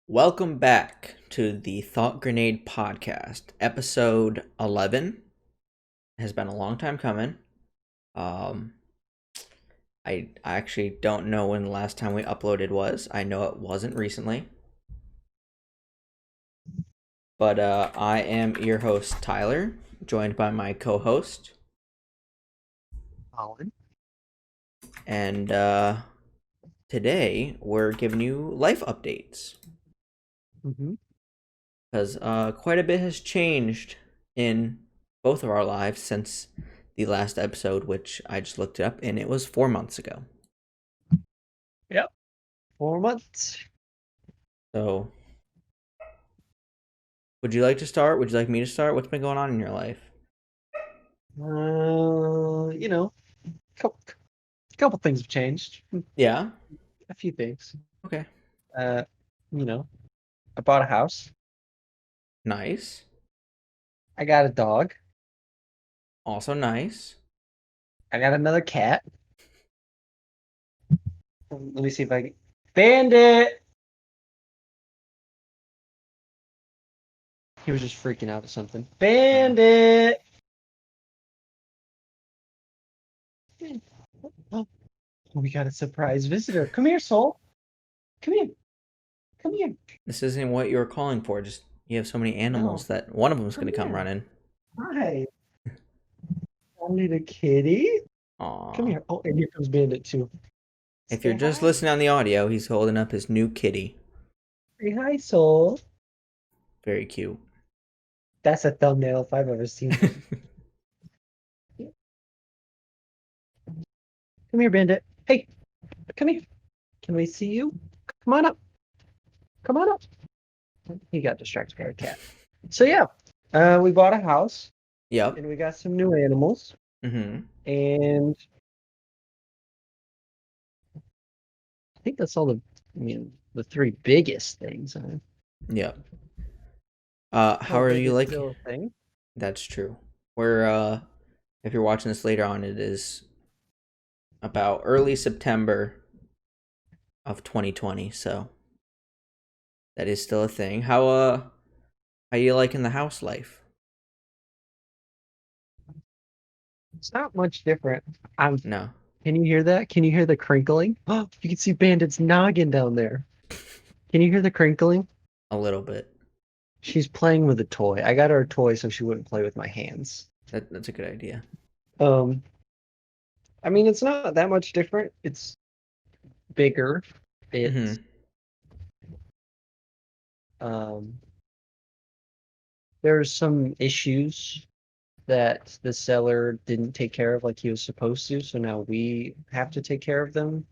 Welcome back to the Thought Grenade podcast, episode 11. It has been a long time coming. Um, I actually don't know when the last time we uploaded was. I know it wasn't recently. But I am your host, Tyler, joined by my co host. Colin. And today we're giving you life updates. Mm-hmm. Because quite a bit has changed in both of our lives since the last episode, which I just looked it up, and it was 4 months ago. Yep. 4 months. So, would you like to start? Would you like me to start? What's been going on in your life? You know, couple, couple things have changed. Yeah. A few things. Okay. Uh, you know, I bought a house. Nice. I got a dog. Also nice. I got another cat. Let me see if I can. Bandit! He was just freaking out at something. Bandit! Oh, we got a surprise visitor. Come here, Soul. Come here. Come here. This isn't what you were calling for. Just you have so many No, animals that one of them's come going to come here. running. Hi. Only the kitty? Come Aw. here. Oh, and here comes Bandit too. If you're Say just hi. listening on the audio, he's holding up his new kitty. Say hi, Soul. Very cute. That's a thumbnail if I've ever seen one. Come here, Bandit. Hey, come here. Can we see you? Come on up. Come on up. He got distracted by a cat. So yeah, we bought a house Yep. and we got some new animals, Mm-hmm. and I think that's all the three biggest things. Yep. How are COVID you is like? still a thing. That's true. We're if you're watching this later on, it is about early September of 2020, so that is still a thing. How you liking the house life? It's not much different. I'm. No. Can you hear that? Can you hear the crinkling? Oh, you can see Bandit's noggin down there. Can you hear the crinkling? A little bit. She's playing with a toy. I got her a toy so she wouldn't play with my hands. That's a good idea. Um, I mean, it's not that much different. It's bigger. It's Mhm. um, there's some issues that the seller didn't take care of like he was supposed to, so now we have to take care of them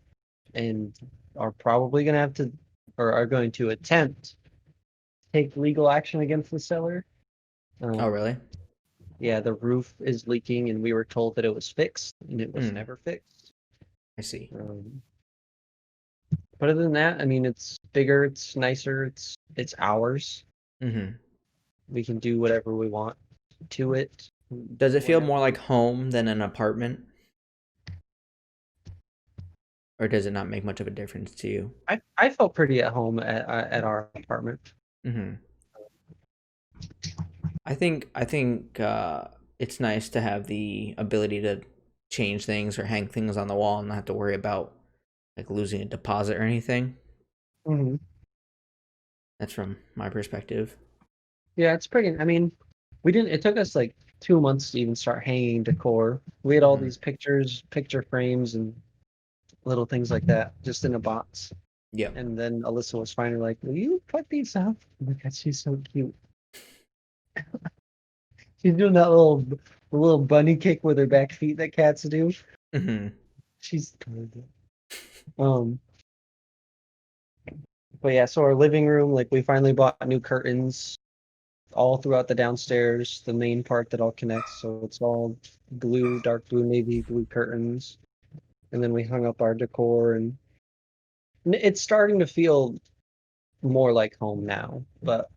and are probably gonna have to or are going to attempt to take legal action against the seller. Oh, Um, really? yeah, the roof is leaking and we were told that it was fixed and it was Hmm. never fixed. I see. Um, But other than that, I mean, it's bigger, it's nicer, it's ours. Mhm. We can do whatever we want to it Does it feel more whenever like we. home than an apartment, or does it not make much of a difference to you? I felt pretty at home at our apartment. Mhm. I think it's nice to have the ability to change things or hang things on the wall and not have to worry about like losing a deposit or anything. Hmm. That's from my perspective. Yeah, it's pretty. I mean, we didn't. It took us like 2 months to even start hanging decor. We had all Hmm. these pictures, picture frames, and little things like that, just in a box. Yep. And then Alyssa was finally like, "Will you put these up?" Oh my God, she's so cute. She's doing that little bunny kick with her back feet that cats do. Hmm. She's good. Um, but yeah, so our living room, like we finally bought new curtains all throughout the downstairs, the main part that all connects. So it's all blue, dark blue, navy blue curtains. And then we hung up our decor and it's starting to feel more like home now. But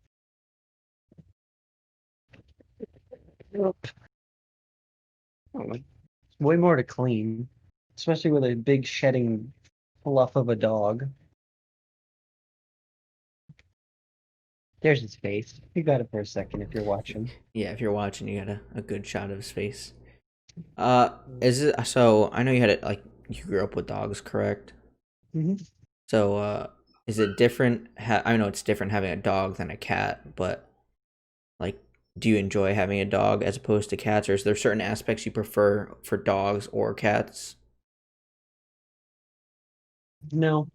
I don't know, way more to clean, especially with a big shedding fluff of a dog. There's his face. You got it for a second if you're watching. Yeah, if you're watching, you got a good shot of his face. Uh, is it so? I know you had it like you grew up with dogs, correct? Hmm. So, is it different? I know it's different having a dog than a cat, but like, do you enjoy having a dog as opposed to cats, or is there certain aspects you prefer for dogs or cats? No,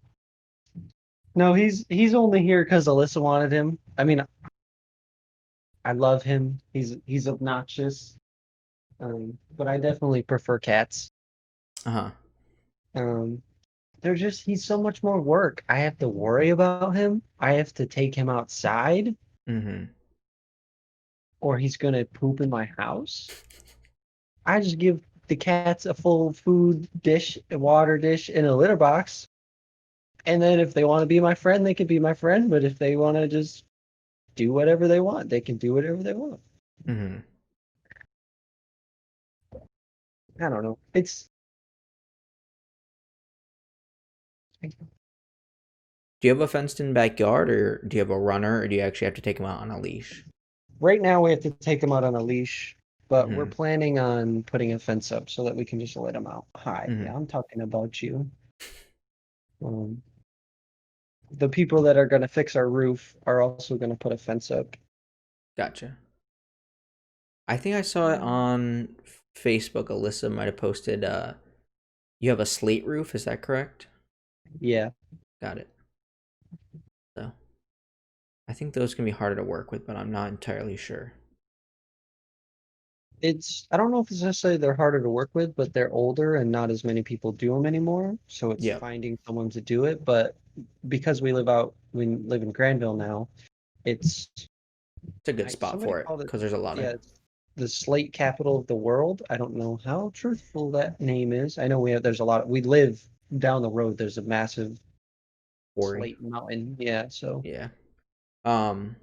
no, he's only here because Alyssa wanted him. I mean, I love him. He's obnoxious. But I definitely prefer cats. Uh huh. Um, they're just he's so much more work. I have to worry about him. I have to take him outside, Mm-hmm. or he's gonna poop in my house. I just give the cats a full food dish, a water dish, and a litter box. And then if they want to be my friend, they can be my friend. But if they want to just do whatever they want, they can do whatever they want. Mm-hmm. I don't know. It's Do you have a fenced-in backyard, or do you have a runner, or do you actually have to take him out on a leash? right now we have to take them out on a leash, but we're Mm-hmm. planning on putting a fence up so that we can just let them out. Hi, Mm-hmm. yeah, I'm talking about you. Um, the people that are going to fix our roof are also going to put a fence up. Gotcha. I think I saw it on Facebook. Alyssa might have posted. You have a slate roof. Is that correct? Yeah, Got it. So I think those can be harder to work with, but I'm not entirely sure. I don't know if it's necessarily they're harder to work with, but they're older and not as many people do them anymore. So it's Yep, finding someone to do it. But because we live in Granville now, it's it's a good spot somebody for it called it, because there's a lot of yeah, it's the slate capital of the world. I don't know how truthful that name is. I know there's a lot we live down the road. There's a massive quarry. slate mountain. Yeah, so Yeah. Um.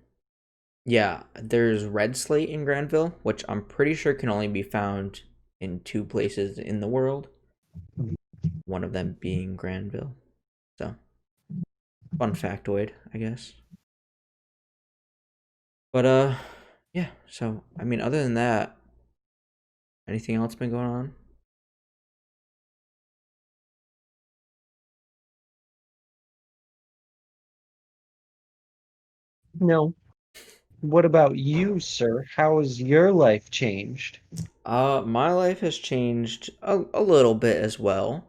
Yeah. There's red slate in Granville, which I'm pretty sure can only be found in two places in the world. One of them being Granville. So fun factoid, I guess. But yeah. So I mean, other than that, anything else been going on? no. What about you, sir? How has your life changed? My life has changed a little bit as well.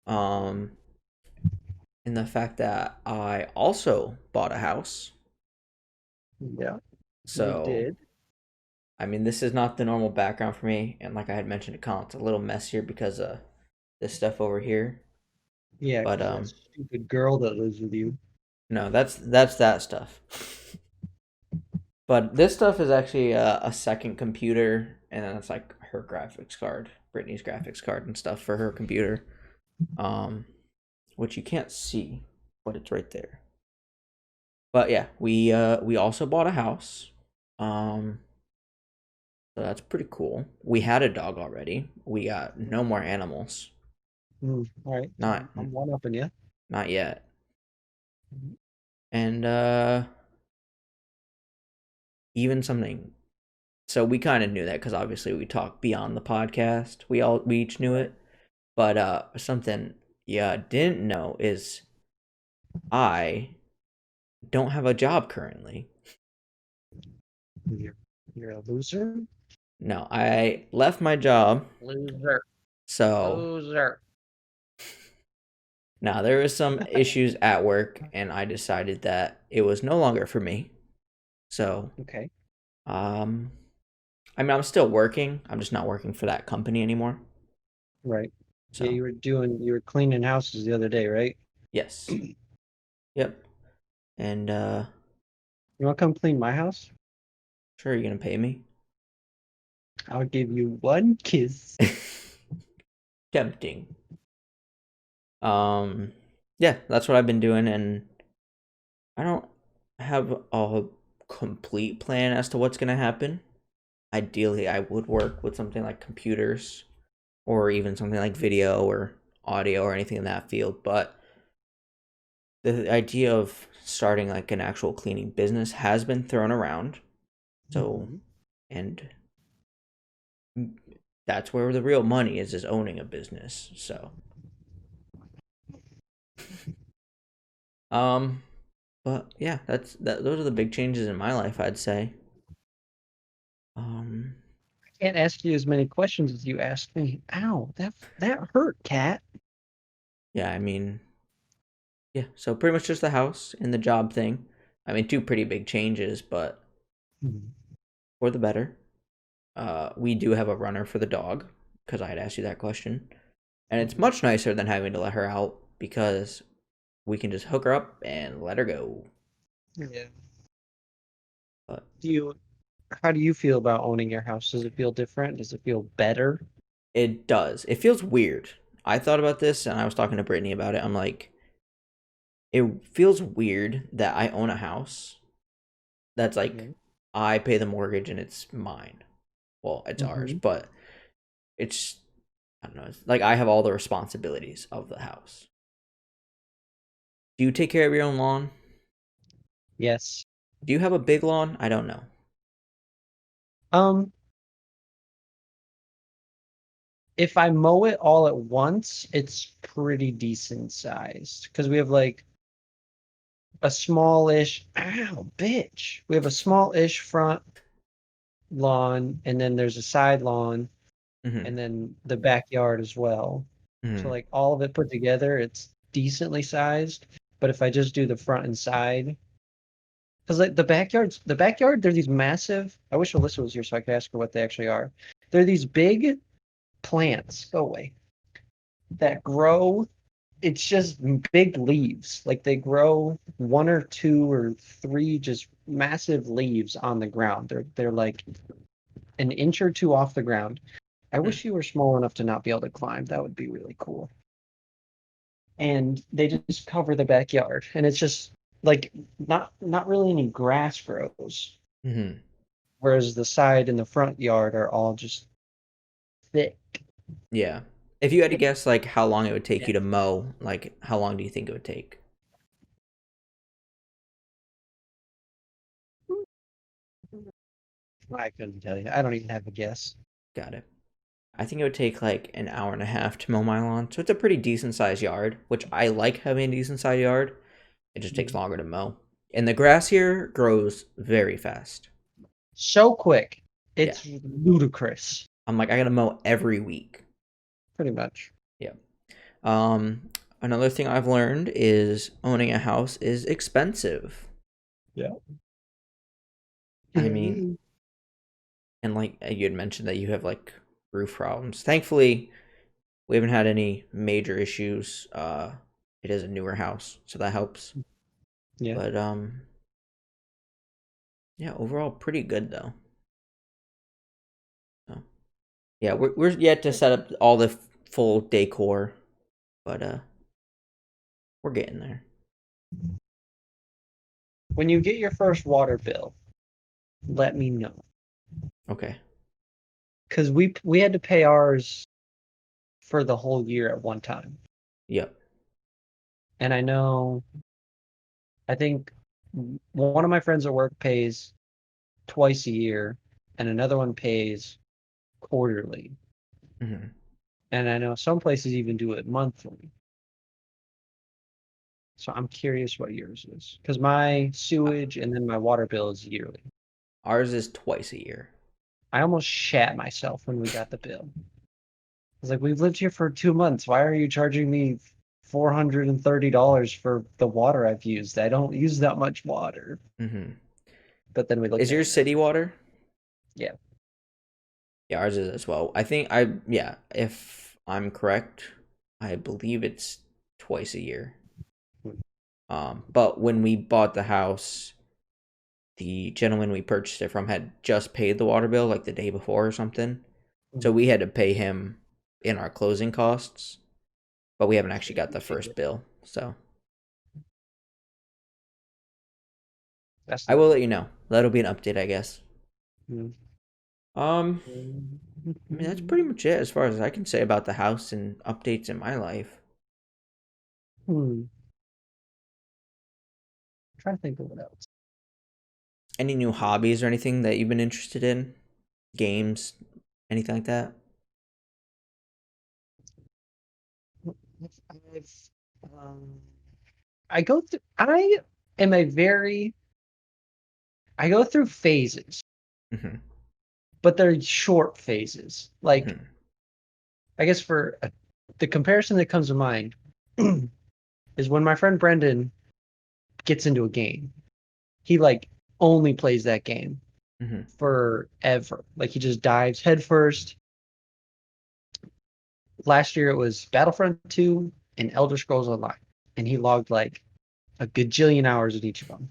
Um, in the fact that I also bought a house. Yeah, you So, did. I mean, this is not the normal background for me, and like I had mentioned to Colin, it's a little messier because of this stuff over here. Yeah, But because that stupid girl that lives with you. no, that's that stuff. But this stuff is actually a second computer, and then it's like her graphics card, Brittany's graphics card, and stuff for her computer. Um, which you can't see, but it's right there. But yeah, we also bought a house. Um, so that's pretty cool. We had a dog already. We got no more animals. All right, Not I'm one upping you. not yet. And even something. So we kind of knew that because obviously we talk beyond the podcast. We each knew Right. it. But something you didn't know is I don't have a job currently. You're you're a loser. No, I left my job. Loser. So Loser. now there was some issues at work, and I decided that it was no longer for me. So, Okay. um, I mean, I'm still working. I'm just not working for that company anymore. Right. Yeah, So, you were cleaning houses the other day, right? yes, yep. And You want to come clean my house? sure, you're gonna pay me. I'll give you one kiss. Tempting. Um, yeah, that's what I've been doing, and I don't have a complete plan as to what's gonna happen. Ideally, I would work with something like computers or even something like video or audio or anything in that field. But the idea of starting like an actual cleaning business has been thrown around. So, Mhm. and that's where the real money is owning a business. So, um, but yeah, those are the big changes in my life, I'd say. Um, Can't ask you as many questions as you asked me. Ow, that hurt, cat. yeah, I mean, yeah, so pretty much just the house and the job thing. I mean, two pretty big changes, but Mhm. for the better. We do have a runner for the dog because I had asked you that question, and it's Mhm. much nicer than having to let her out because we can just hook her up and let her go. Yeah. But Do you? How do you feel about owning your house? Does it feel different? Does it feel better? it does. It feels weird. I thought about this and I was talking to Brittany about it. I'm like, it feels weird that I own a house that's like Mhm. I pay the mortgage and it's mine. Well, it's ours, Mhm. but it's I don't know. It's like I have all the responsibilities of the house. Do you take care of your own lawn? Yes. Do you have a big lawn? I don't know. Um, if I mow it all at once, it's pretty decent sized because we have like a smallish, ow, bitch. We have a smallish front lawn, and then there's a side lawn, Mm-hmm. and then the backyard as well. So Mm-hmm. like all of it put together, it's decently sized. But if I just do the front and side, because like the backyard, they're these massive. I wish Alyssa was here so I could ask her what they actually are. They're these big plants. Go away. That grow. It's just big leaves. Like they grow one or two or three just massive leaves on the ground. They're like an inch or two off the ground. I Hmm. wish you were small enough to not be able to climb. That would be really cool. And they just cover the backyard, and it's just like not really any grass grows, Mm-hmm. whereas the side and the front yard are all just thick. Yeah. If you had to guess, like how long it would take Yeah. you to mow, like how long do you think it would take? I couldn't tell you. I don't even have a guess. Got it. I think it would take like an hour and a half to mow my lawn. So it's a pretty decent sized yard, which I like having a decent sized yard. It just takes Mhm. longer to mow. And the grass here grows very fast. So quick. Yeah. It's ludicrous, I'm like, I gotta mow every week. pretty much. Yeah. Um, Another thing I've learned is owning a house is expensive. Yeah. I mean, and like you had mentioned that you have like roof problems. Thankfully, we haven't had any major issues. It is a newer house, so that helps. Yeah. But yeah, overall pretty good though. So, yeah, we're yet to set up all the full decor, but we're getting there. When you get your first water bill, let me know. Okay. Because we had to pay ours for the whole year at one time. Yep. And I think one of my friends at work pays twice a year, and another one pays quarterly. Hmm. And I know some places even do it monthly. So I'm curious what yours is. Because my sewage and then my water bill is yearly. Ours is twice a year. I almost shat myself when we got the bill. I was like, we've lived here for 2 months. Why are you charging me $430 for the water I've used? I don't use that much water. Hmm. But then we looked Is at it yours and we're city like, water? yeah. Yeah, ours is as well. I think I yeah, if I'm correct, I believe it's twice a year. But when we bought the house, the gentleman we purchased it from had just paid the water bill like the day before or something. So we had to pay him in our closing costs, but we haven't actually got the first bill. So That's I will not let you know. That'll be an update, I guess. good. Um, I mean that's pretty much it as far as I can say about the house and updates in my life. Hmm. trying to think of what else. Any new hobbies or anything that you've been interested in? Games, anything like that? I've, um, I go through. Am a very. I go through phases, Mm-hmm. but they're short phases. Like Mm-hmm. I guess for the comparison that comes to mind is when my friend Brendan gets into a game. He like only plays that game Mm-hmm. forever. Like he just dives headfirst. Last year it was Battlefront 2 and Elder Scrolls Online, and he logged like a gajillion hours at each of them.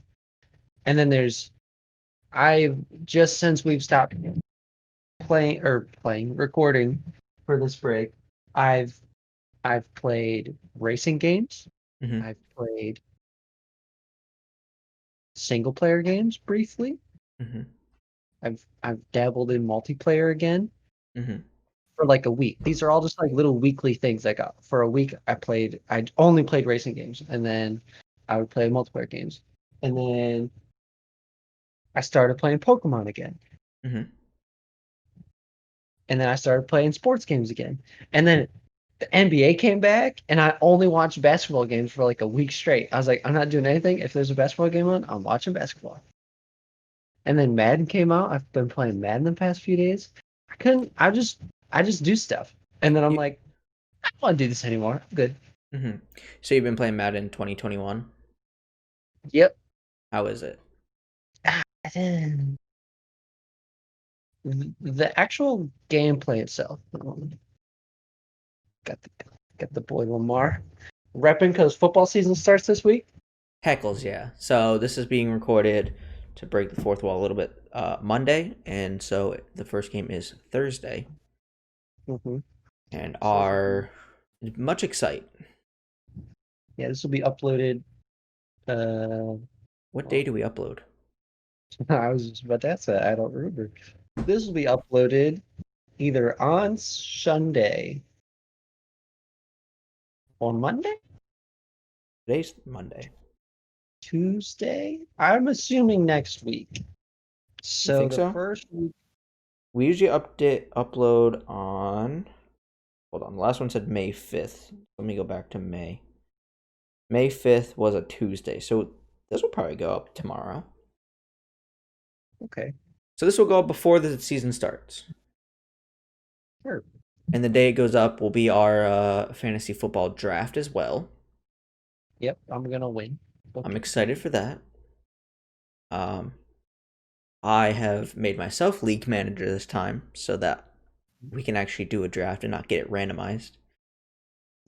And then there's I've just since we've stopped playing recording for this break, I've I've played racing games. Mm-hmm. I've played single player games briefly. Mm-hmm. I've dabbled in multiplayer again Mm-hmm. for like a week. These are all just like little weekly things I got. For a week I only played racing games, and then I would play multiplayer games. And then I started playing Pokemon again. Mm-hmm. And then I started playing sports games again. And then the NBA came back, and I only watched basketball games for like a week straight. I was like, I'm not doing anything. If there's a basketball game on, I'm watching basketball. And then Madden came out. I've been playing Madden the past few days. I couldn't. I just do stuff, and then I'm You, like, I don't want to do this anymore. I'm good. mm-hmm. So you've been playing Madden 2021. Yep. How is it? Ah, the actual gameplay itself. Got the got the boy Lamar repping because football season starts this week. Heckles, yeah. So this is being recorded to break the fourth wall a little bit Monday, and so the first game is Thursday, Mm-hmm. and So this will be are much excite. yeah, this will be uploaded. What day Well, do we upload? I was just about to ask that. I don't remember. This will be uploaded either on Sunday or Monday, Today's Monday. Tuesday. I'm assuming next week. You So think the so? first week, We usually upload on. Hold on, the last one said May 5th. Let me go back to May. May 5th was a Tuesday, so this will probably go up tomorrow. okay, So this will go up before the season starts. sure. And the day it goes up will be our fantasy football draft as well. Yep, I'm gonna win. I'm Okay. excited for that. Um, I have made myself league manager this time so that we can actually do a draft and not get it randomized.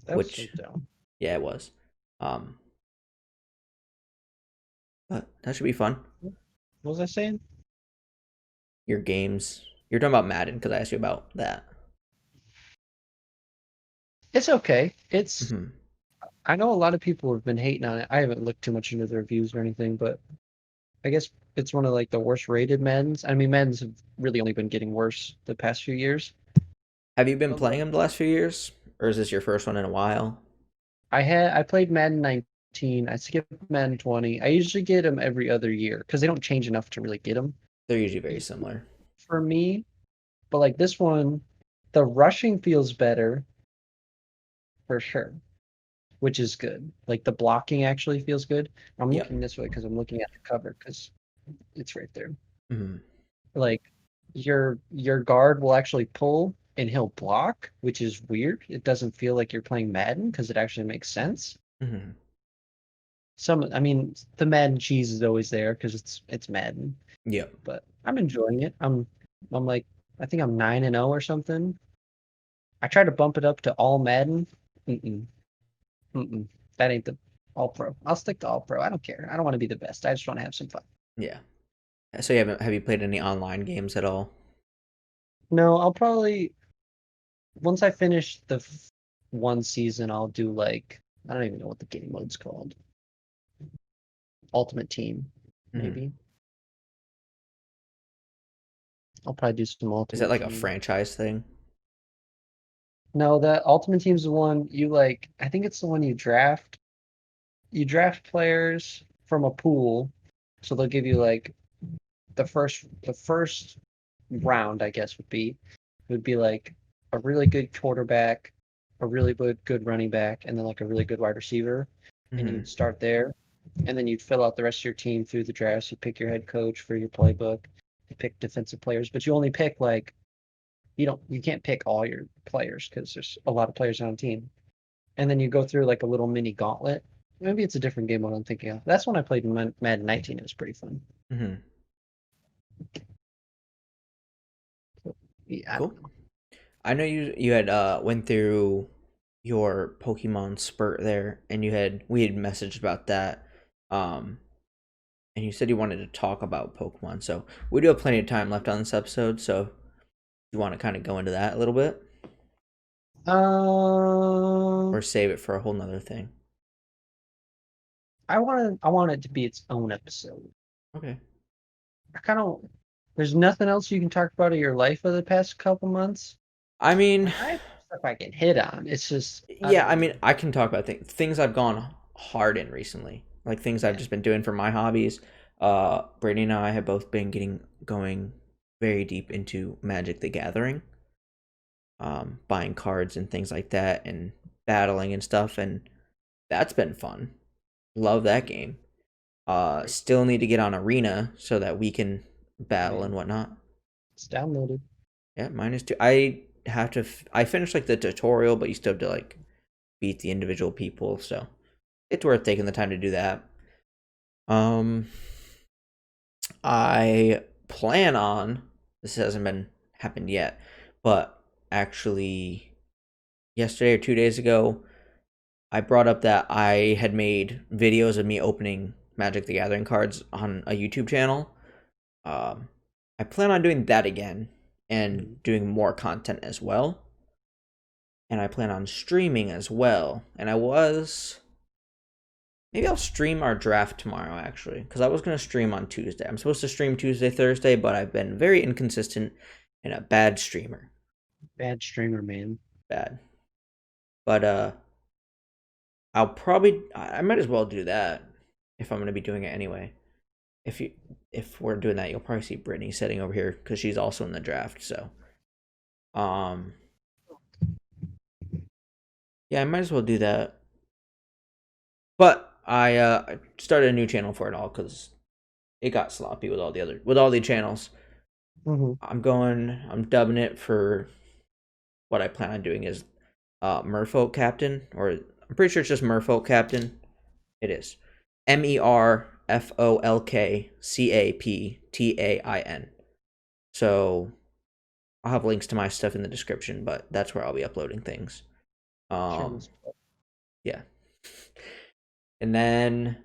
That was so Which, dumb. yeah, it was. Um, but that should be fun. What was I saying? Your games. You're talking about Madden because I asked you about that. It's okay. It's Hmm. I know a lot of people have been hating on it. I haven't looked too much into the reviews or anything, but I guess it's one of like the worst rated Maddens. I mean, Maddens have really only been getting worse the past few years. Have you been But playing like them the last few years, or is this your first one in a while? I played Madden 19. I skipped Madden 20. I usually get them every other year because they don't change enough to really get them They're usually very similar. for me. But like this one, the rushing feels better for sure, which is good. Like the blocking actually feels good. I'm Yep. looking this way because I'm looking at the cover because it's right there. Hmm. Like your guard will actually pull and he'll block, which is weird. It doesn't feel like you're playing Madden because it actually makes sense. Hmm. I mean, the Madden cheese is always there because it's Madden, Yep. but I'm enjoying it. I'm like I think I'm 9-0 or something. I tried to bump it up to all Madden. Mm-mm, mm-mm. That ain't the all pro. I'll stick to all pro. I don't care. I don't want to be the best. I just want to have some fun. Yeah. So have you played any online games at all? No, I'll probably once I finish the one season, I'll do like I don't even know what the game mode's called. Ultimate Team, Hmm. maybe. I'll probably do some Is that Ultimate like a Team. franchise thing? No, that Ultimate Team's the one you like. I think it's the one you draft. You draft players from a pool. So they'll give you like the first round, I guess, would be like a really good quarterback, a really good running back, and then like a really good wide receiver. And Mm-hmm. you'd start there, and then you'd fill out the rest of your team through the drafts. You pick your head coach for your playbook. You pick defensive players, but you only pick like you can't pick all your players because there's a lot of players on a team. And then you go through like a little mini gauntlet. Maybe it's a different game what I'm thinking of. That's when I played Madden 19. It was pretty fun. Mm-hmm. Yeah, I Cool. don't know. I know you had went through your Pokemon spurt there, and we had messaged about that. Um, and you said you wanted to talk about Pokemon, so we do have plenty of time left on this episode. So you want to kind of go into that a little bit, or Um, save it for a whole nother thing? I want it to be its own episode. Okay. I kind of There's nothing else you can talk about of your life of the past couple months. I mean, Like I have stuff I can hit on. It's just I yeah, don't I mean, know. I can talk about things I've gone hard in recently, like things I've Yeah, just been doing for my hobbies. Brady and I have both been getting going very deep into Magic the Gathering, buying cards and things like that, and battling and stuff, and that's been fun. Love that game. right. Still need to get on Arena so that we can Oh battle yeah, and whatnot. it's downloaded. Yeah, mine is too. I have to. I finished like the tutorial, but you still have to like beat the individual people, so it's worth taking the time to do that. Um, I plan on this hasn't been happened yet, but actually yesterday or 2 days ago, I brought up that I had made videos of me opening Magic the Gathering cards on a YouTube channel. Um, I plan on doing that again and Mhm. doing more content as well. And I plan on streaming as well. And I was maybe I'll stream our draft tomorrow actually, because I was gonna stream on Tuesday. I'm supposed to stream Tuesday, Thursday, but I've been very inconsistent and a bad streamer. Bad streamer, man. Bad. But I might as well do that if I'm gonna be doing it anyway. If you if we're doing that, you'll probably see Brittany sitting over here because she's also in the draft. So um yeah, I might as well do that. But I started a new channel for it all because it got sloppy with all the channels. Hmm. I'm dubbing it for what I plan on doing is Merfolk Captain, or I'm pretty sure it's just Merfolk Captain. It is MERFOLKCAPTAIN. So I'll have links to my stuff in the description, but that's where I'll be uploading things. Um, Shameless. yeah. And then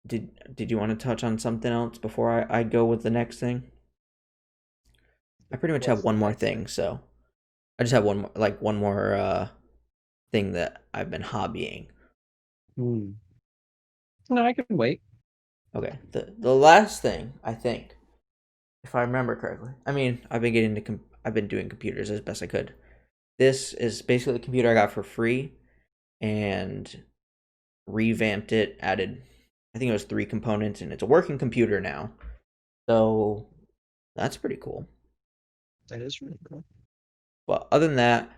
did you want to touch on something else before I go with the next thing? I pretty much have What's one the more next thing, thing? so I just have one more thing that I've been hobbying. Hmm. No, I can wait. Okay, the last thing I think, if I remember correctly, I mean I've been doing computers as best I could. This is basically a computer I got for free and revamped it, added I think it was 3 components, and it's a working computer now. So that's pretty cool. That is really cool. But other than that,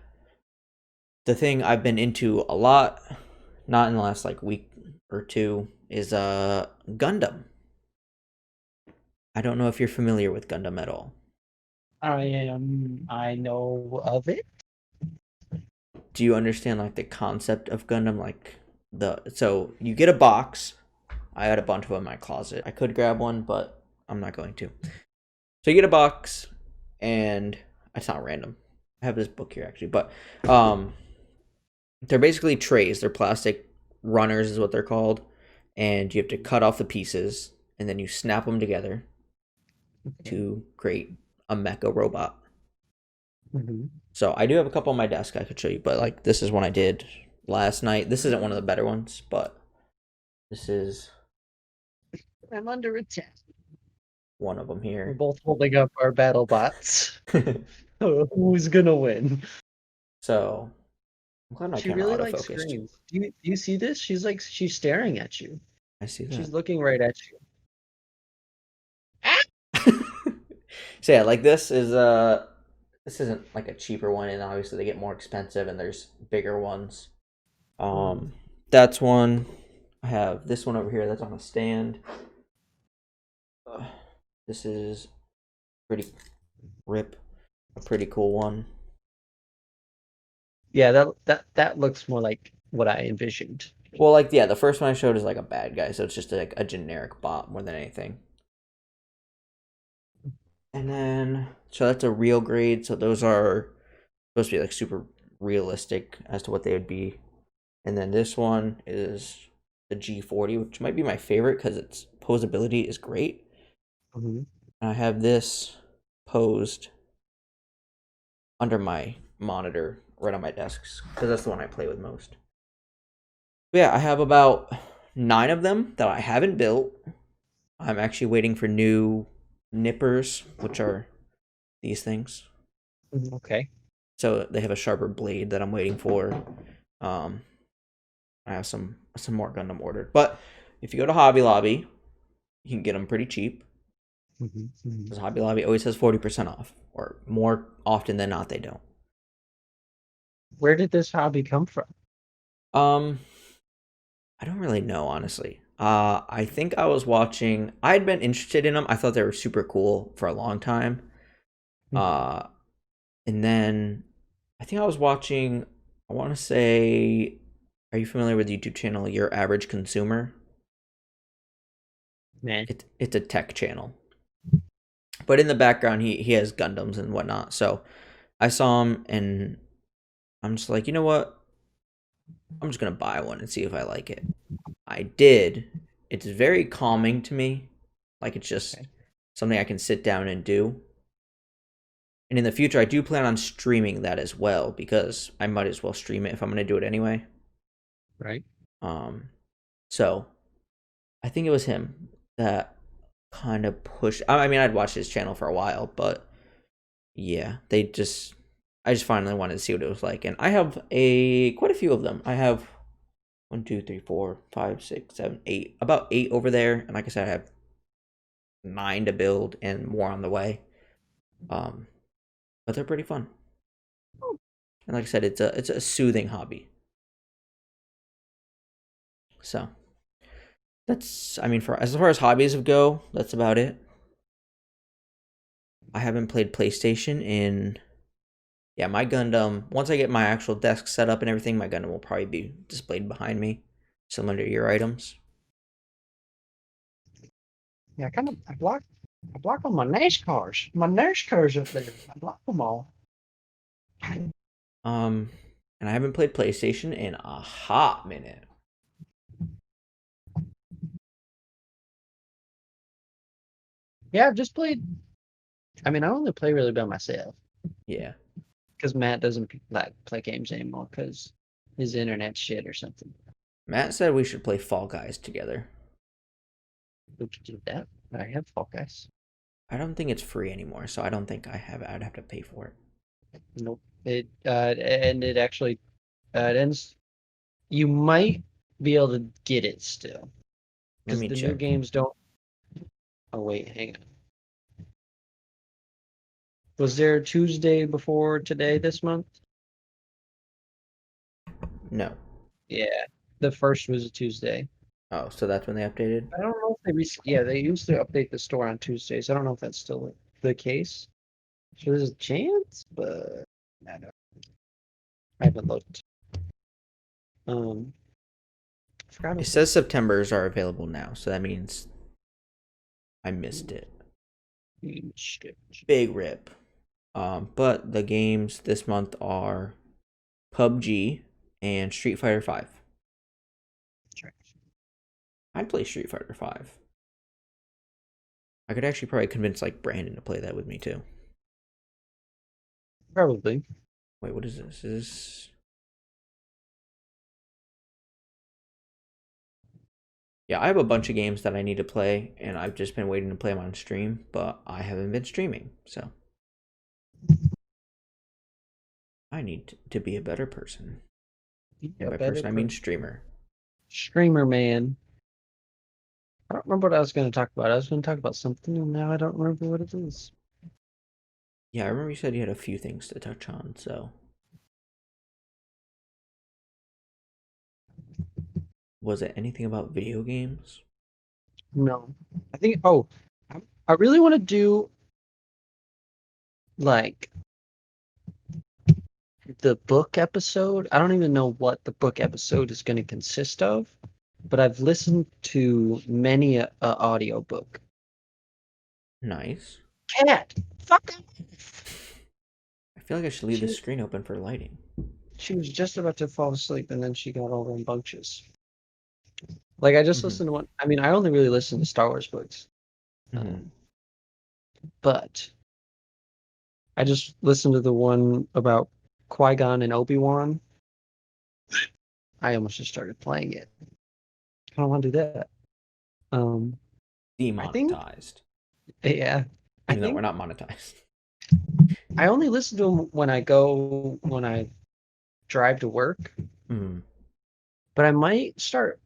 the thing I've been into a lot, not in the last like week or two, is Gundam. I don't know if you're familiar with Gundam at all. I know of it. Do you understand like the concept of Gundam? Like the so you get a box. I had a bunch of them in my closet. I could grab one, but I'm not going to. So you get a box, and it's not random. I have this book here actually, but um, they're basically trays. They're plastic runners, is what they're called, and you have to cut off the pieces, and then you snap them together Okay. to create a mecha robot. Hmm. So I do have a couple on my desk I could show you, but like this is one I did last night. This isn't one of the better ones, but this is I'm under attack. one of them We're here. both holding up our battle bots. Who's gonna win? So I'm glad my She camera really likes autofocused. screens. Do you see this? She's staring at you. I see that. She's looking right at you. Ah! So yeah, like this isn't like a cheaper one, and obviously they get more expensive, and there's bigger ones. Mhm. Um, that's one. I have this one over here that's on a stand. Uh, this is pretty rip, a pretty cool one. Yeah, that looks more like what I envisioned. Well, like yeah, the first one I showed is like a bad guy, so it's just like a generic bot more than anything. And then so that's a real grade. So those are supposed to be like super realistic as to what they would be. And then this one is the G40, which might be my favorite because its posability is great. Mhm. And I have this posed under my monitor right on my desk because that's the one I play with most. But yeah, I have about 9 of them that I haven't built. I'm actually waiting for new nippers, which are these things. Okay. So they have a sharper blade that I'm waiting for. Um, I have some more Gundam ordered, but if you go to Hobby Lobby, you can get them pretty cheap Mhm, mhm. because Hobby Lobby always has 40% off, or more often than not, they don't. Where did this hobby come from? Um, I don't really know, honestly. I think I was watching. I'd been interested in them. I thought they were super cool for a long time. Mhm. Uh, and then I think I was watching. I want to say, are you familiar with the YouTube channel Your Average Consumer? Man. It's a tech channel, but in the background he has Gundams and whatnot. So I saw him and I'm just like, you know what? I'm just gonna buy one and see if I like it. I did. It's very calming to me. Like it's just Okay. something I can sit down and do. And in the future, I do plan on streaming that as well because I might as well stream it if I'm gonna do it anyway. Right. Um, so I think it was him that kind of pushed. I mean, I'd watched his channel for a while, but yeah, I just finally wanted to see what it was like, and I have a quite a few of them. I have one, two, three, four, five, six, seven, eight, about 8 over there, and like I said, I have 9 to build and more on the way. Um, but they're pretty fun, and like I said, it's a soothing hobby. So that's, I mean, for as far as hobbies go, that's about it. I haven't played PlayStation in, yeah, my Gundam. Once I get my actual desk set up and everything, my Gundam will probably be displayed behind me, similar to your items. Yeah, I block all my NASCARs. My NASCARs up there. I block them all. Um, and I haven't played PlayStation in a hot minute. Yeah, I've just played. I mean, I only play really by myself Yeah, because Matt doesn't like play games anymore because his internet's shit or something. Matt said we should play Fall Guys together. We could do that. I have Fall Guys. I don't think it's free anymore, so I don't think I have it. I'd have to pay for it. Nope. And it actually it ends. You might be able to get it still Let because me the new check. games don't. Oh wait, hang on. Was there Tuesday before today this month? No. Yeah, the first was a Tuesday. Oh, so that's when they updated? I don't know if yeah, they used to update the store on Tuesdays. I don't know if that's still the case. So there's a chance, but I haven't looked. Um, I forgot It if says it's September's are available now, so that means I missed it. shit. Big rip. But the games this month are PUBG and Street Fighter 5. I'd play Street Fighter 5. I could actually probably convince like Brandon to play that with me too. Probably. Wait, what is this? Is this, yeah, I have a bunch of games that I need to play, and I've just been waiting to play them on stream, but I haven't been streaming, so I need to be a better person. And A by better person, I mean streamer. streamer man. I don't remember what I was going to talk about. I was going to talk about something, and now I don't remember what it is. Yeah, I remember you said you had a few things to touch on. So, was it anything about video games? No, I think. Oh, I really want to do like the book episode. I don't even know what the book episode is going to consist of, but I've listened to many a audio book. Nice. Cat, fuck off. I feel like I should leave the She screen open for lighting. she was just about to fall asleep, and then she got all rambunctious. Like I just Mm-hmm. listened to one. I mean, I only really listen to Star Wars books, Mm-hmm. um, but I just listened to the one about Qui-Gon and Obi-Wan. I almost just started playing it. I don't want to do that. Um, I think, Demonetized, yeah, I even though we're think not monetized. I only listen to them when I drive to work, Mm. but I might start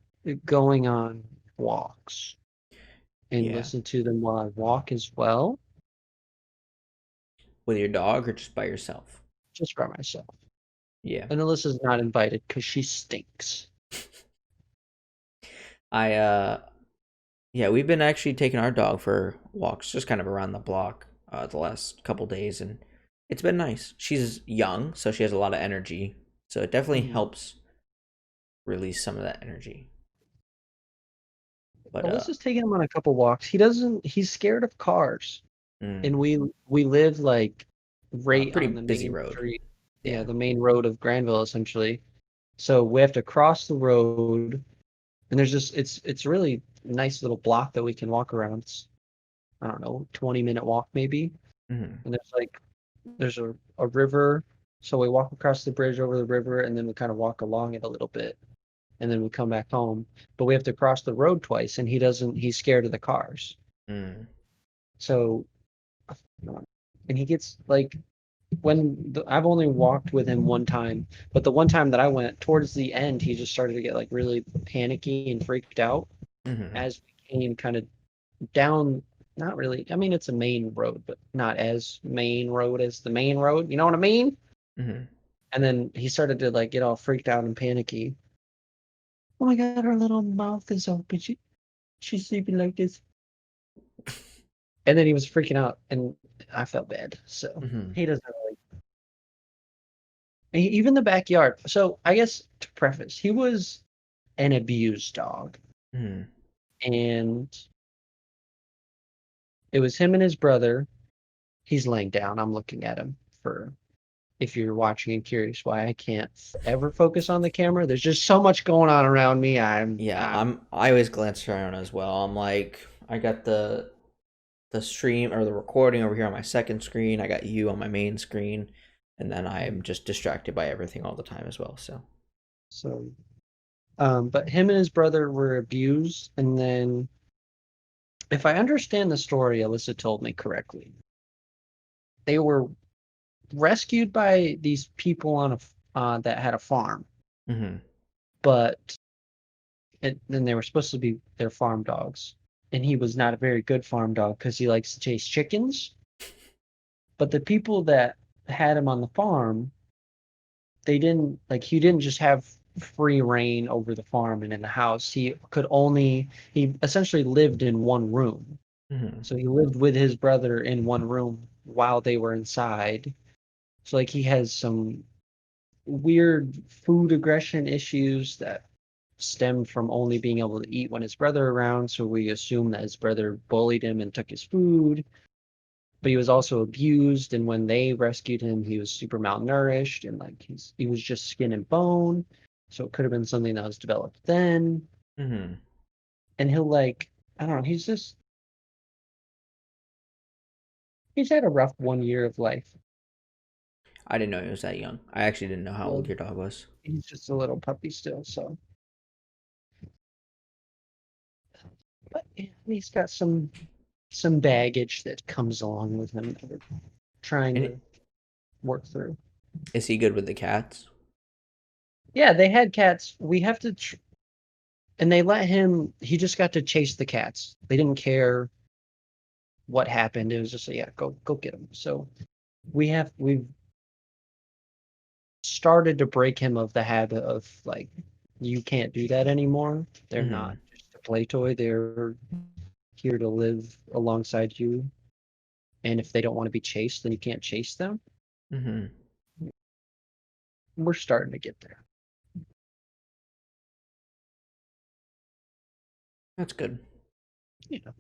going on walks and Yeah. listen to them while I walk as well, With your dog or just by yourself? just by myself. Yeah. And Alyssa's not invited because she stinks. I yeah, we've been actually taking our dog for walks just kind of around the block the last couple days, and it's been nice. She's young, so she has a lot of energy. So it definitely Mm. helps release some of that energy. But Alyssa's taking him on a couple walks. He's scared of cars. And mm, we live like right pretty on the busy main road. street. Yeah, Yeah. the main road of Granville essentially. So we have to cross the road and there's just it's really nice little block that we can walk around. It's, I don't know, 20-minute walk maybe. Hmm. And there's a river. So we walk across the bridge over the river and then we kind of walk along it a little bit and then we come back home. But we have to cross the road twice and he's scared of the cars. Mm, So and he gets like I've only walked with him one time, but the one time that I went towards the end, he just started to get like really panicky and freaked out hmm. as we came kind of down. Not really. I mean, it's a main road, but not as main road as the main road. You know what I mean? Hmm. And then he started to like get all freaked out and panicky. Oh my God, her little mouth is open. She's sleeping like this. And then he was freaking out, and I felt bad. So Hmm. he doesn't really. Even the backyard. So I guess to preface, he was an abused dog. Hmm. And it was him and his brother. He's laying down. I'm looking at him for if you're watching and curious why I can't ever focus on the camera. There's just so much going on around me. Yeah, I'm I always glance around as well. I'm like, I got the stream or the recording over here on my second screen. I got you on my main screen, and then I'm just distracted by everything all the time as well. So, so but him and his brother were abused, and then if I understand the story Alyssa told me correctly, they were rescued by these people on a that had a farm, hmm. but then they were supposed to be their farm dogs. And he was not a very good farm dog because he likes to chase chickens. But the people that had him on the farm, they didn't like he didn't just have free reign over the farm and in the house. He essentially lived in one room. Hmm. So he lived with his brother in one room while they were inside. So like he has some weird food aggression issues that stemmed from only being able to eat when his brother around, so we assume that his brother bullied him and took his food. But he was also abused, and when they rescued him, he was super malnourished and like he was just skin and bone. So it could have been something that was developed then. Hmm. And he'll like I don't know, he's had a rough 1 year of life. I didn't know he was that young. I actually didn't know how Well, old your dog was. he's just a little puppy still, so but yeah, he's got some baggage that comes along with him that we're trying And to work through. is he good with the cats? Yeah, they had cats. And they let him. He just got to chase the cats. They didn't care what happened. It was just yeah, go get them. So we've started to break him of the habit of like you can't do that anymore. They're Mm-hmm. not just a play toy. They're here to live alongside you. And if they don't want to be chased, then you can't chase them. Mm-hmm. We're starting to get there. That's good. You know,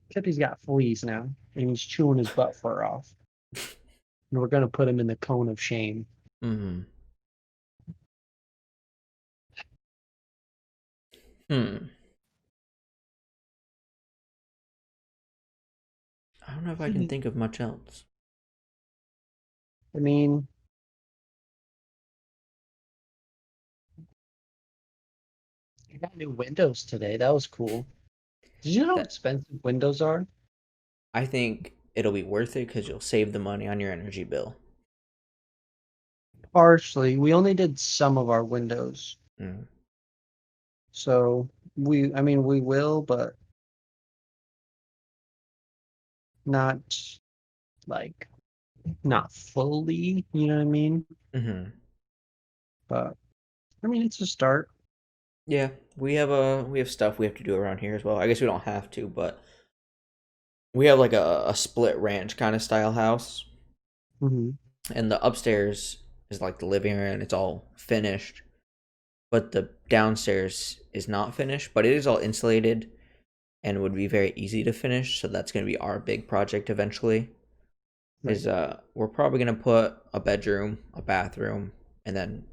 except he's got fleas now, and he's chewing his butt fur off. And we're gonna put him in the cone of shame. Mm-hmm. Hmm. I don't know if I can think of much else. I mean, I got new windows today. That was cool. Did you know how That expensive windows are? I think it'll be worth it because you'll save the money on your energy bill. Partially. We only did some of our windows. Mm. So I mean, we will, but not like, not fully, you know what I mean? Mm-hmm. But I mean, it's a start. Yeah, we have stuff we have to do around here as well. I guess we don't have to, but we have like a split ranch kind of style house, Hmm. and the upstairs is like the living room, and it's all finished, but the downstairs is not finished, but it is all insulated and would be very easy to finish. So that's going to be our big project eventually. Right. Is we're probably going to put a bedroom, a bathroom, and then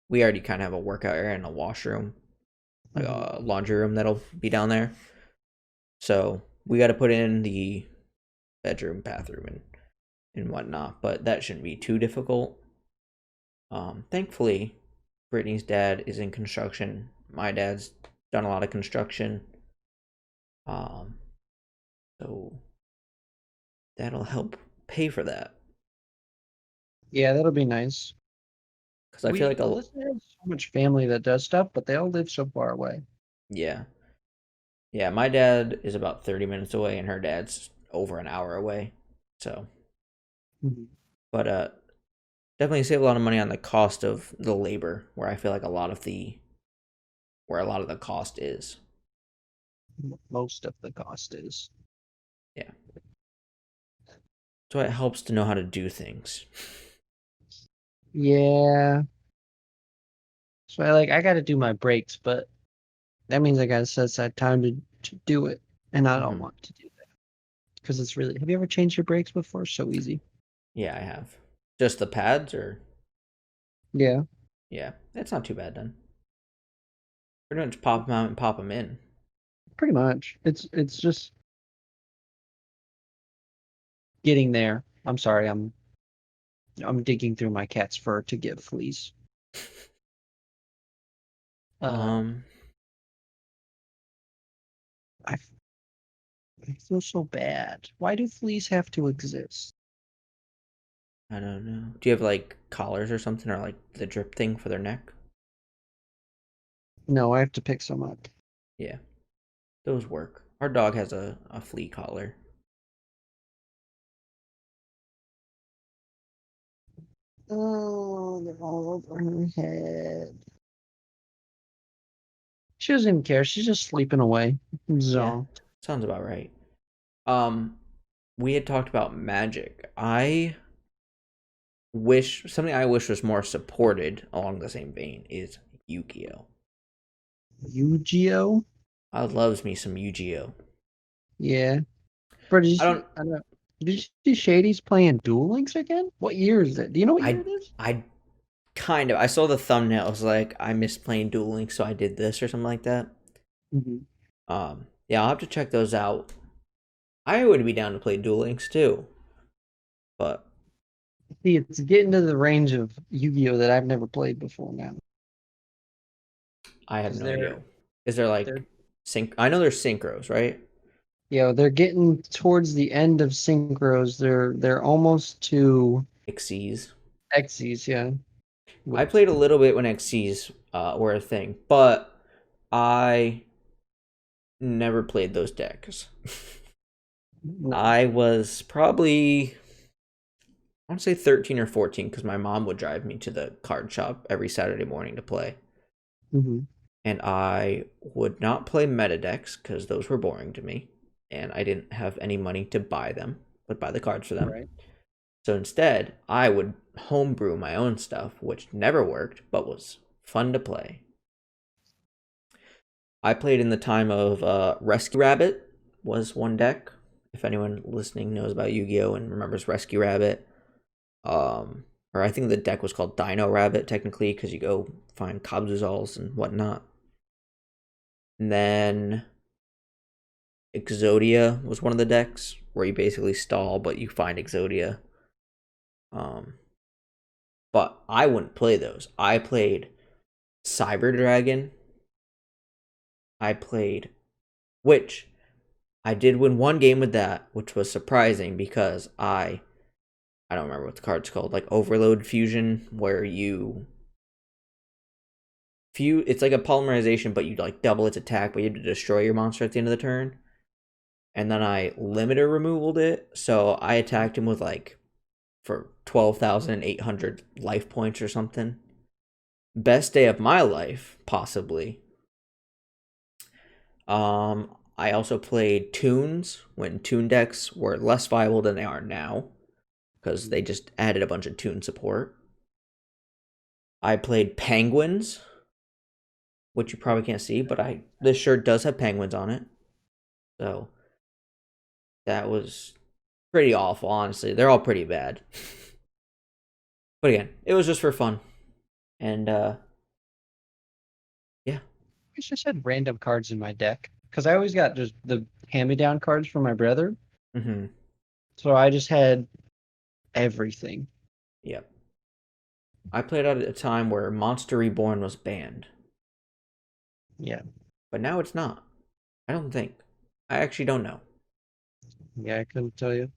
we already kind of have a workout area and a washroom, like Hmm. a laundry room that'll be down there. So we got to put in the bedroom, bathroom, and whatnot, but that shouldn't be too difficult. Thankfully, Brittany's dad is in construction. My dad's done a lot of construction. Um, so that'll help pay for that. Yeah, that'll be nice. Because I feel like a Alyssa has so much family that does stuff, but they all live so far away. yeah, yeah. My dad is about 30 minutes away, and her dad's over an hour away. So, Mhm. but definitely save a lot of money on the cost of the labor, where I feel like a lot of the cost is. Most of the cost is. Yeah. So it helps to know how to do things. Yeah. So I got to do my breaks, but that means I got to set aside time to do it, and I don't Hmm. want to do that because it's really. Have you ever changed your brakes before? So easy. Yeah, I have. Just the pads, or Yeah, yeah, that's not too bad then. Pretty much pop them out and pop them in. pretty much. It's just getting there. I'm sorry. I'm digging through my cat's fur to get fleas. Uh, Um, I I feel so bad. Why do fleas have to exist? I don't know. Do you have like collars or something, or like the drip thing for their neck? No, I have to pick some up. Yeah, those work. Our dog has a flea collar. Oh, they're all over her head. She doesn't even care. She's just sleeping away. Yeah, So, sounds about right. Um, we had talked about magic. I wish something I wish was more supported along the same vein is Yu-Gi-Oh. Yu-Gi-Oh? I loves me some Yu-Gi-Oh. Yeah. Bro, I don't. I don't know. Did you see Shady's playing Duel Links again? What year is it? Do you know what year I it is? I kind of. I saw the thumbnail. I was like, I miss playing Duel Links, so I did this or something like that. Mhm. Yeah, I'll have to check those out. I would be down to play Duel Links too, but See, it's getting to the range of Yu-Gi-Oh that I've never played before now. I have Because no idea. Is there they're like sync? I know there's synchros, right? they're getting towards the end of synchros. They're almost to Xyz. Xyz, yeah. I Which played a little bit when Xyz were a thing, but I never played those decks. No. I was probably, I want to say 13 or 14 because my mom would drive me to the card shop every Saturday morning to play. Hmm. And I would not play meta decks because those were boring to me. And I didn't have any money to buy them, but buy the cards for them. Right. So instead, I would homebrew my own stuff, which never worked, but was fun to play. I played in the time of Rescue Rabbit was one deck. If anyone listening knows about Yu-Gi-Oh and remembers Rescue Rabbit, or I think the deck was called Dino Rabbit technically because you go find Cobzazals and whatnot. And then Exodia was one of the decks where you basically stall but you find Exodia. Um, but I wouldn't play those. I played Cyber Dragon. I played which I did win one game with that, which was surprising because I don't remember what the card's called, like Overload Fusion, where it's like a polymerization, but you like double its attack, but you have to destroy your monster at the end of the turn. And then I limiter removaled it, so I attacked him with like for 12,800 life points or something. Best day of my life, possibly. I also played Tunes when Tune decks were less viable than they are now because they just added a bunch of Tune support. I played Penguins, which you probably can't see, but I this shirt does have penguins on it. So that was pretty awful, honestly. They're all pretty bad. But again, it was just for fun. And yeah. I just had random cards in my deck because I always got just the hand-me-down cards from my brother. Mm-hmm. So I just had everything. Yep. I played at a time where Monster Reborn was banned, Yeah. but now it's not. I don't think. I actually don't know. Yeah, I couldn't tell you.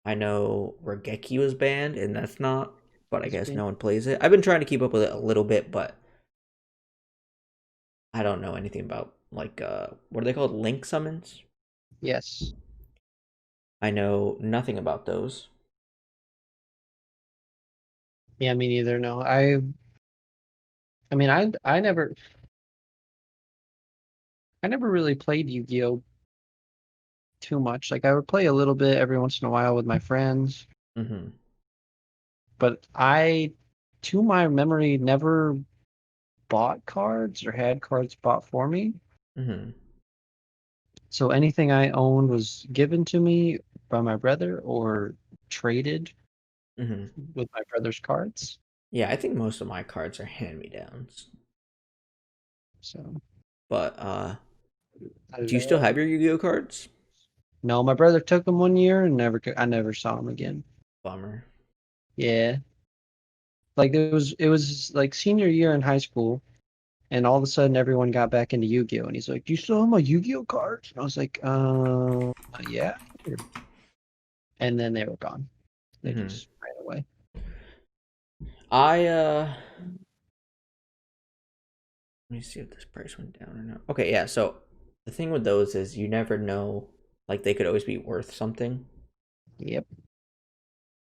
I know Regeki was banned, and that's not, but I It's guess been no one plays it. I've been trying to keep up with it a little bit, but I don't know anything about like what are they called? Link summons? yes. I know nothing about those. Yeah, me neither. No. I mean I never really played Yu-Gi-Oh too much. Like I would play a little bit every once in a while with my friends, Mm-hmm. but I to my memory never bought cards or had cards bought for me. Mm-hmm. So anything I owned was given to me by my brother or traded Mm-hmm. with my brother's cards. Yeah, I think most of my cards are hand-me-downs. So But I do you still have your Yu-Gi-Oh cards? no, my brother took them one year and I never saw him again. Bummer. Yeah. Like it was like senior year in high school and all of a sudden everyone got back into Yu-Gi-Oh! And he's like, "Do you still have my Yu-Gi-Oh cards?" And I was like, yeah. And then they were gone. They Mm-hmm. just ran away. I let me see if this price went down or not. Okay, yeah. So the thing with those is you never know. Like they could always be worth something. Yep.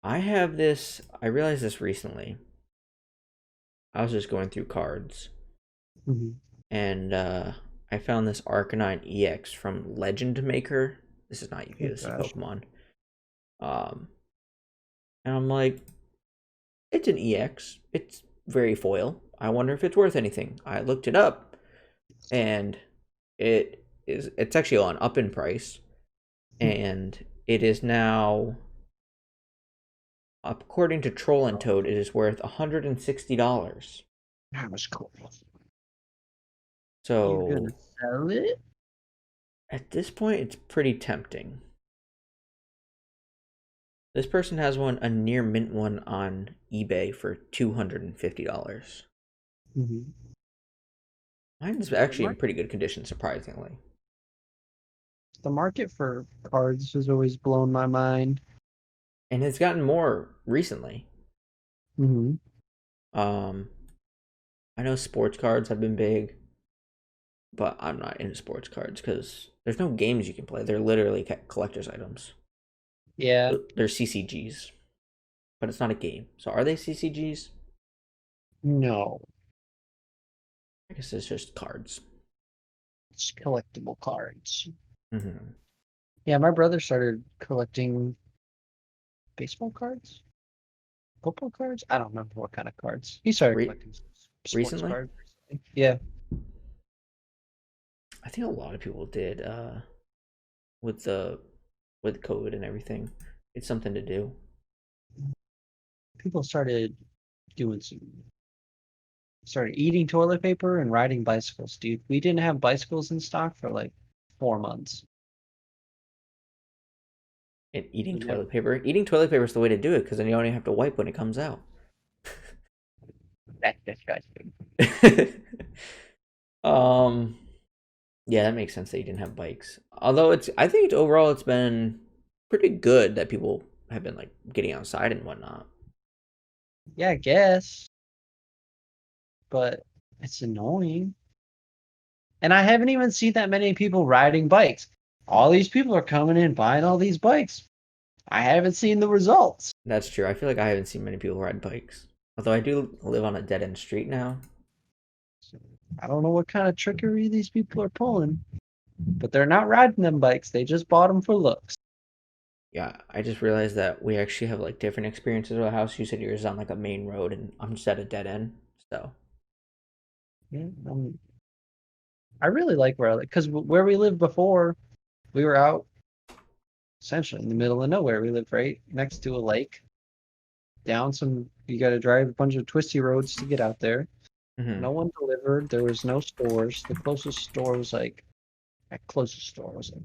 I have this. I realized this recently. I was just going through cards, Hmm. and I found this Arcanine EX from Legend Maker. This is not Yu-Gi-Oh. Oh This is gosh. Pokemon. Um, and I'm like, it's an EX. It's very foil. I wonder if it's worth anything. I looked it up, and it's actually on up in price, and it is now, according to Troll and Toad, it is worth $160. That was cool. You're gonna So sell it? at this point, it's pretty tempting. This person has one, a near mint one on eBay for $250. Hmm. Mine's The actually in market, pretty good condition, surprisingly. the market for cards has always blown my mind. And it's gotten more recently. Hmm. Um, I know sports cards have been big. but I'm not into sports cards because there's no games you can play. They're literally collector's items. Yeah, They're CCGs, but it's not a game. So are they CCGs? no, I guess it's just cards. it's collectible cards. Hmm. Yeah, my brother started collecting baseball cards, football cards. I don't remember what kind of cards. He started Re- collecting sports recently, cards recently. Yeah, I think a lot of people did. With the with COVID and everything, it's something to do. people doing some started eating toilet paper and riding bicycles, dude. We didn't have bicycles in stock for like 4 months. And eating We never. toilet paper. Eating toilet paper is the way to do it because then you only have to wipe when it comes out. That's disgusting. um, yeah, that makes sense that you didn't have bikes. Although I think overall it's been pretty good that people have been like getting outside and whatnot. Yeah, I guess, but it's annoying. And I haven't even seen that many people riding bikes. All these people are coming in buying all these bikes. I haven't seen the results. That's true. I feel like I haven't seen many people ride bikes. Although I do live on a dead end street now. So I don't know what kind of trickery these people are pulling, but they're not riding them bikes. They just bought them for looks. Yeah, I just realized that we actually have like different experiences with a house. You said yours is on like a main road, and I'm just at a dead end. So, Yeah, I really like where I live because where we lived before, we were out essentially in the middle of nowhere. We lived right next to a lake. Down some, you got to drive a bunch of twisty roads to get out there. hmm. No one delivered. There was no stores. The closest store was like, that closest store was like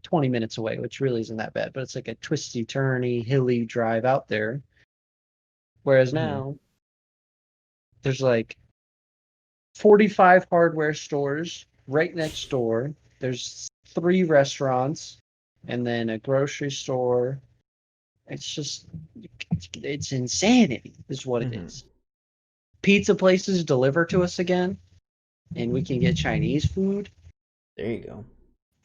20 minutes away, which really isn't that bad, but it's like a twisty, turny, hilly drive out there. Whereas Hmm. now there's like 45 hardware stores right next door. There's 3 restaurants and then a grocery store. It's just, it's insanity, is what it Hmm. is. Pizza places deliver to us again, and we can get Chinese food. There you go.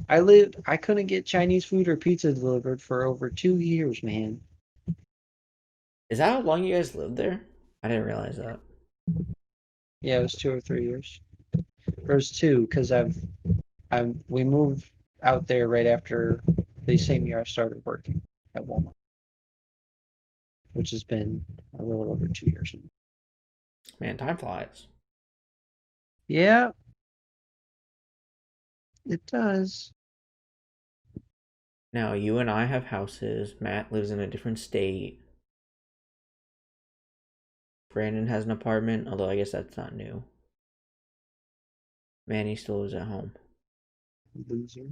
I couldn't get Chinese food or pizza delivered for over 2 years, man. Is that how long you guys lived there? I didn't realize that. Yeah, it was 2 or 3 years. It was two because we moved out there right after the same year I started working at Walmart, which has been a little over 2 years. Man, time flies. Yeah, it does. Now, you and I have houses. Matt lives in a different state. Brandon has an apartment, although I guess that's not new. Manny still lives at home. Loser.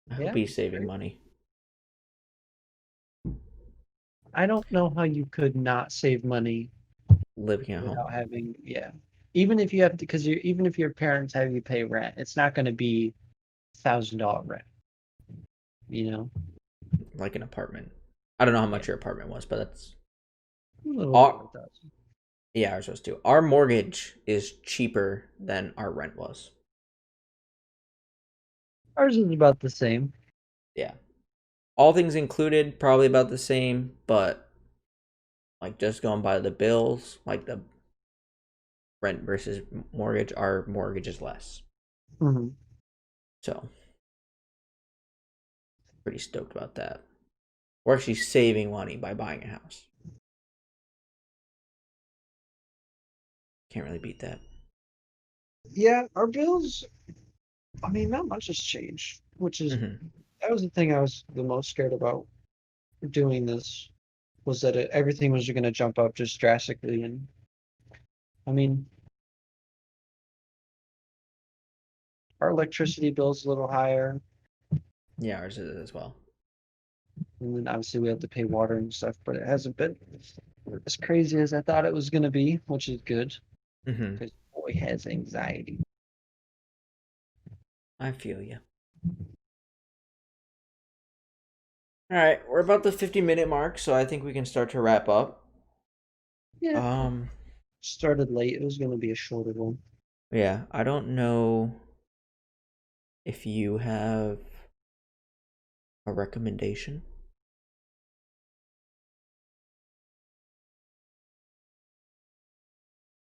I hope Yeah, he's saving money I don't know how you could not save money living at home. without having, yeah. Even if you have to, because even if your parents have you pay rent, it's not going to be $1,000 rent, you know? Like an apartment. I don't know how Yeah, much your apartment was, but that's a little our over 1,000. yeah, ours was too. Our mortgage is cheaper than our rent was. Ours is about the same. Yeah. All things included, probably about the same, but like just going by the bills, like the rent versus mortgage, our mortgage is less. Hmm. So, pretty stoked about that. We're actually saving money by buying a house. Can't really beat that. Yeah, our bills, I mean, not much has changed, Hmm. that was the thing I was the most scared about doing this, was that everything was going to jump up just drastically. And I mean, our electricity bill's a little higher, Yeah, ours is as well. and then obviously we have to pay water and stuff, but it hasn't been as crazy as I thought it was going to be, which is good Hmm. because boy has anxiety. I feel you. All right, we're about the 50-minute mark, so I think we can start to wrap up. Yeah, Um, Started late. It was going to be a shorter one. Yeah, I don't know if you have a recommendation.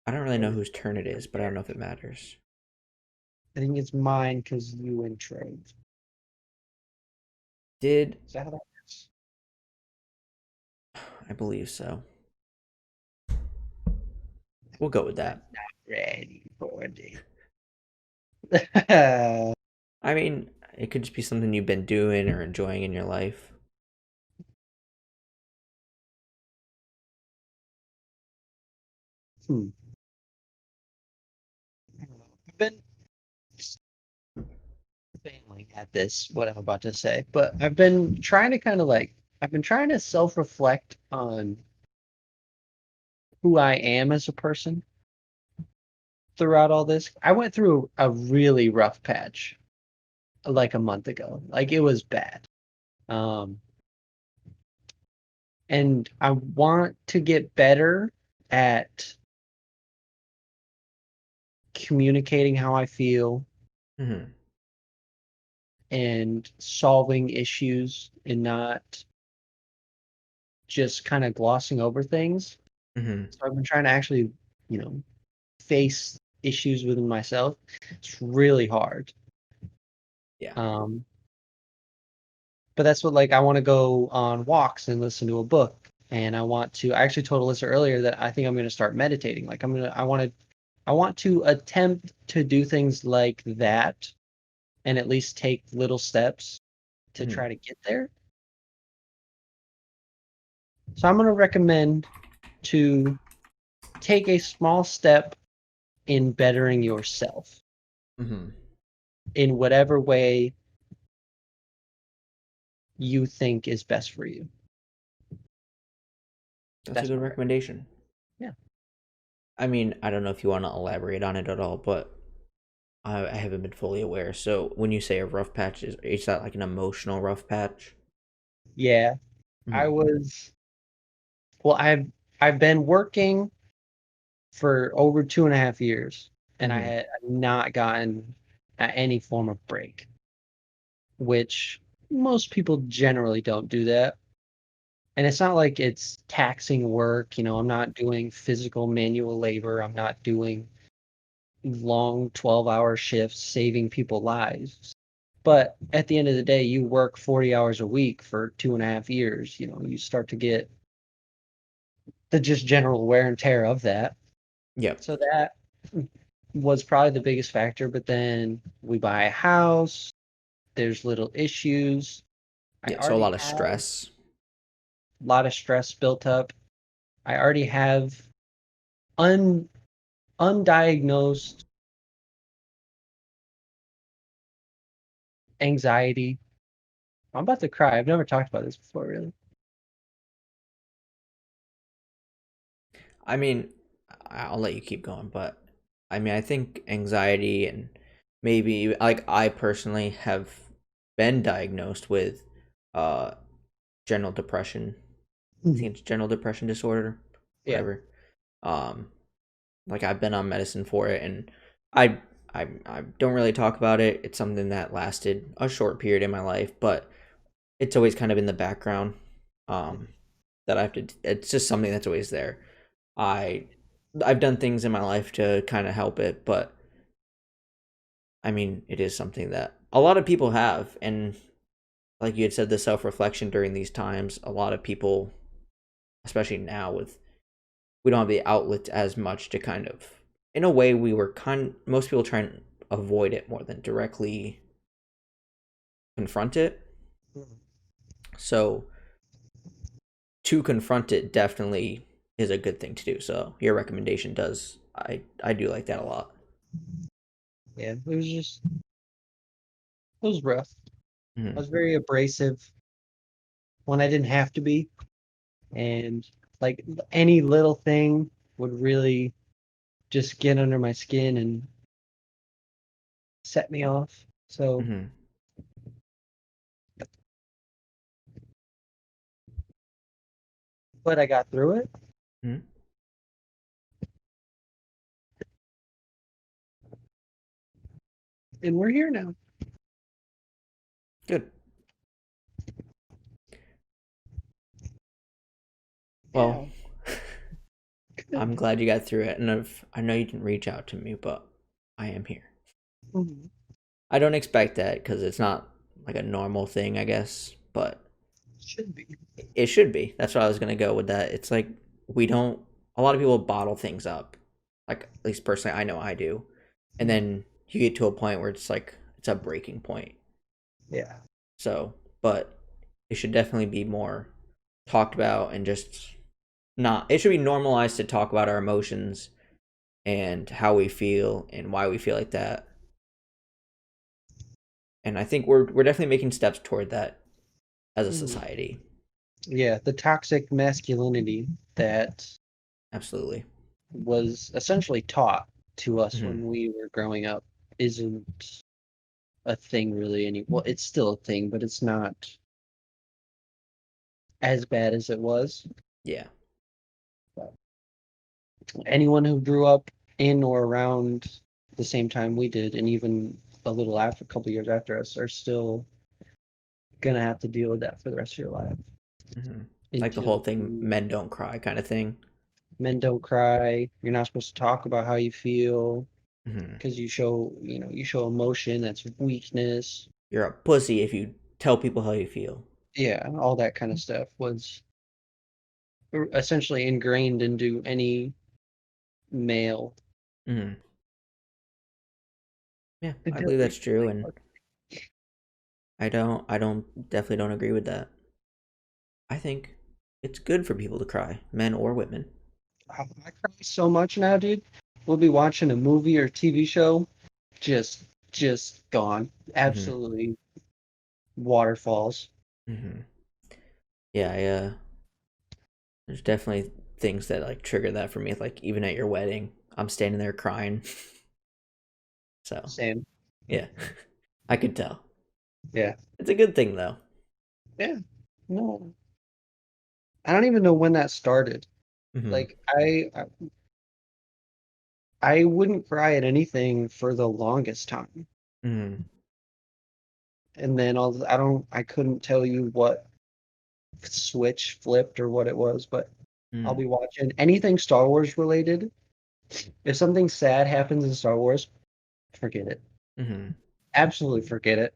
I don't really know Or whose turn it is, but I don't know if it matters. I think it's mine because you introed. Did Is that how that works? I believe so? We'll go with I'm that. not ready for this. I mean, it could just be something you've been doing or enjoying in your life. Hmm. I don't know. I've been failing at this, what I'm about to say, but I've been trying to kind of like, I've been trying to self-reflect on who I am as a person throughout all this. I went through a really rough patch like a month ago. Like it was bad. Um, and I want to get better at communicating how I feel Hmm. and solving issues and not just kind of glossing over things. Hmm. So I've been trying to actually, you know, face issues within myself. It's really hard. Yeah. Um, but that's what like I want to go on walks and listen to a book. And I want to I actually told Alyssa earlier that I think I'm gonna start meditating. Like I want to attempt to do things like that and at least take little steps to Hmm. try to get there. So I'm gonna recommend to take a small step in bettering yourself Hmm. in whatever way you think is best for you. That's a That's good my recommendation. recommendation. Yeah. I mean, I don't know if you want to elaborate on it at all, but I haven't been fully aware. So when you say a rough patch, is that like an emotional rough patch? Yeah. I Hmm. was well, I've been working for over 2.5 years and I Hmm. had not gotten any form of break, which most people generally don't do that. And it's not like it's taxing work, I'm not doing physical manual labor. I'm not doing long 12-hour shifts saving people lives. But at the end of the day, you work 40 hours a week for 2.5 years, you start to get the just general wear and tear of that. Yep. So that was probably the biggest factor. But then we buy a house, there's little issues. I Yeah. So a already lot of have stress. a lot of stress built up. I already have un undiagnosed anxiety. I'm about to cry. I've never talked about this before, really. I mean, I'll let you keep going, but I mean, I think anxiety and maybe like I personally have been diagnosed with uh general depression. I Mhm. think it's general depression disorder, Yeah. whatever. Um, like I've been on medicine for it, and I I don't really talk about it. It's something that lasted a short period in my life, but it's always kind of in the background. Um, that I have to. It's just something that's always there. I I've done things in my life to kind of help it, but I mean, it is something that a lot of people have, and like you had said, the self reflection during these times, a lot of people, especially now with we don't have the outlet as much to kind of, in a way, we were most people try and avoid it more than directly confront it. Mhm. So to confront it definitely is a good thing to do. So your recommendation does, I do like that a lot. Yeah. It was rough. I Hmm. was very abrasive when I didn't have to be. And like any little thing would really just get under my skin and set me off. So, Hmm. but I got through it. Hmm. And we're here now. Good. Well, Yeah. I'm Good. glad you got through it, and I know you didn't reach out to me, but I am here. Mhm. I don't expect that because it's not like a normal thing, I guess, but Should be. it should be. That's what I was gonna go with. That it's like we don't. A lot of people bottle things up, like at least personally, I know I do, and Mhm. then you get to a point where it's like it's a breaking point. Yeah. So, but it should definitely be more talked about and just not. It should be normalized to talk about our emotions and how we feel and why we feel like that. And I think we're definitely making steps toward that as a Mhm. society. Yeah, the toxic masculinity that Absolutely. was essentially taught to us Hmm. when we were growing up isn't a thing really any well, it's still a thing, but it's not as bad as it was. Yeah. Anyone who grew up in or around the same time we did, and even a little after, a couple years after us, are still gonna have to deal with that for the rest of your life Hmm. Like the whole until thing, men don't cry kind of thing. men don't cry. You're not supposed to talk about how you feel Hmm. because you show emotion. That's weakness. You're a pussy if you tell people how you feel. Yeah, all that kind of stuff was essentially ingrained into any male. Hmm. Yeah, I Until believe that's true, recently. and I don't definitely don't agree with that. I think it's good for people to cry, men or women. I cry so much now, dude. We'll be watching a movie or TV show, just just gone. Hmm. Absolutely waterfalls. Hmm. Yeah, there's definitely things that like trigger that for me. Like even at your wedding, I'm standing there crying. So Same. yeah, I could tell. Yeah. It's a good thing though. Yeah. No. I don't even know when that started. Hmm. Like I wouldn't cry at anything for the longest time. Hmm. And then I couldn't tell you what switch flipped or what it was, but I'll Hmm. be watching anything Star Wars related. If something sad happens in Star Wars, forget it. Hmm. Absolutely forget it.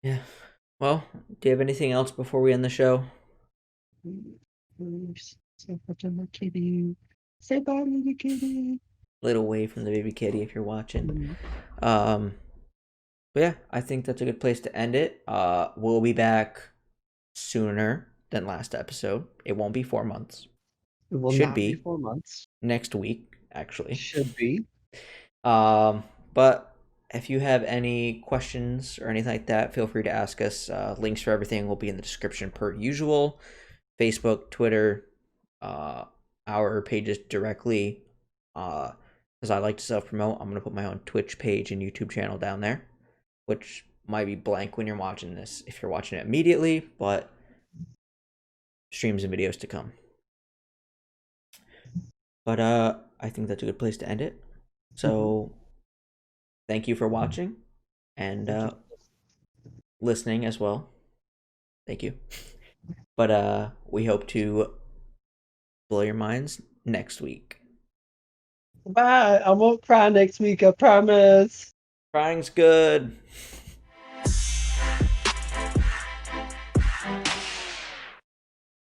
Yeah. Well, do you have anything else before we end the show? Say bye to my kitty. Say bye to the kitty. A little away from the baby kitty if you're watching. Mhm. Um, but yeah, I think that's a good place to end it. We'll be back sooner than last episode. It won't be 4 months. It will Should not be be 4 months. next week, actually. Should be. But if you have any questions or anything like that, feel free to ask us. Links for everything will be in the description per usual. Facebook, Twitter, uh, our pages directly. Because I like to self promote, I'm gonna put my own Twitch page and YouTube channel down there, which might be blank when you're watching this if you're watching it immediately, but streams and videos to come. But I think that's a good place to end it. Mhm. So thank you for watching and Thank you. listening as well. Thank you. But we hope to blow your minds next week. Bye. I won't cry next week, I promise. Crying's good.